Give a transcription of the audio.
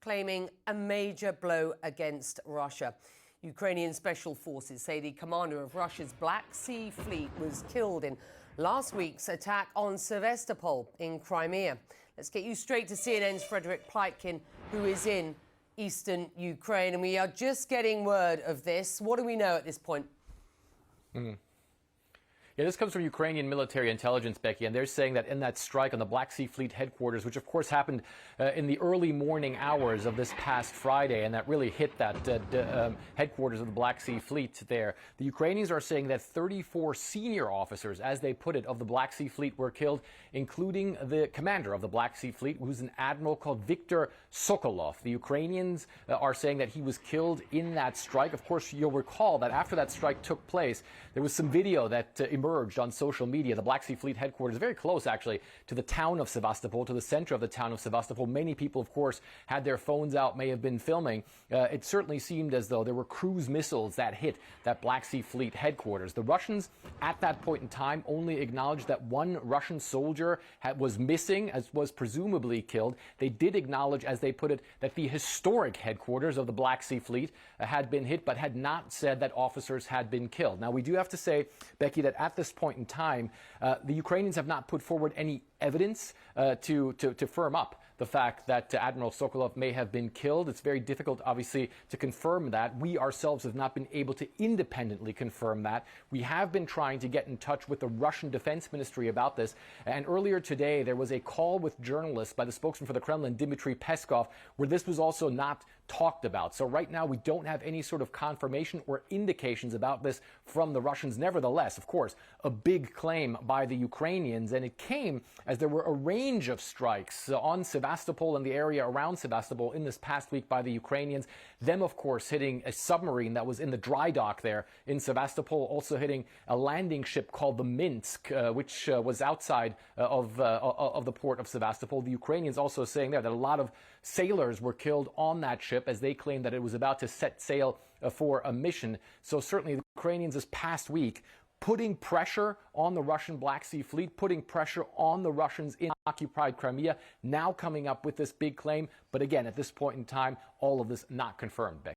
claiming a major blow against Russia. Ukrainian special forces say the commander of Russia's Black Sea Fleet was killed in last week's attack on Sevastopol in Crimea. Let's get you straight to CNN's Frederick Pleitkin, who is in eastern Ukraine. And we are just getting word of this. What do we know at this point? Yeah, this comes from Ukrainian military intelligence, Becky, and they're saying that in that strike on the Black Sea Fleet headquarters, which of course happened in the early morning hours of this past Friday, and that really hit that headquarters of the Black Sea Fleet there, the Ukrainians are saying that 34 senior officers, as they put it, of the Black Sea Fleet were killed, including the commander of the Black Sea Fleet, who's an admiral called Viktor Sokolov. The Ukrainians are saying that he was killed in that strike. Of course, you'll recall that after that strike took place, there was some video that emerged on social media. The Black Sea Fleet headquarters, very close actually to the town of Sevastopol, to the center of the town of Sevastopol. Many people, of course, had their phones out, may have been filming. It certainly seemed as though there were cruise missiles that hit that Black Sea Fleet headquarters. The Russians, at that point in time, only acknowledged that one Russian soldier was missing, as was presumably killed. They did acknowledge, as they put it, that the historic headquarters of the Black Sea Fleet had been hit, but had not said that officers had been killed. Now, we do have to say, Becky, that at this point in time, the Ukrainians have not put forward any evidence to firm up the fact that Admiral Sokolov may have been killed. It's very difficult, obviously, to confirm that. We ourselves have not been able to independently confirm that. We have been trying to get in touch with the Russian Defense Ministry about this. And earlier today, there was a call with journalists by the spokesman for the Kremlin, Dmitry Peskov, where this was also not talked about. So right now, we don't have any sort of confirmation or indications about this from the Russians. Nevertheless, of course, a big claim by the Ukrainians, and it came as there were a range of strikes on Sevastopol and the area around Sevastopol in this past week by the Ukrainians. Them, of course, hitting a submarine that was in the dry dock there in Sevastopol, also hitting a landing ship called the Minsk, which was outside of the port of Sevastopol. The Ukrainians also saying there that a lot of sailors were killed on that ship as they claimed that it was about to set sail for a mission. So certainly the Ukrainians this past week putting pressure on the Russian Black Sea Fleet, putting pressure on the Russians in occupied Crimea, now coming up with this big claim. But again, at this point in time, all of this not confirmed, Becky.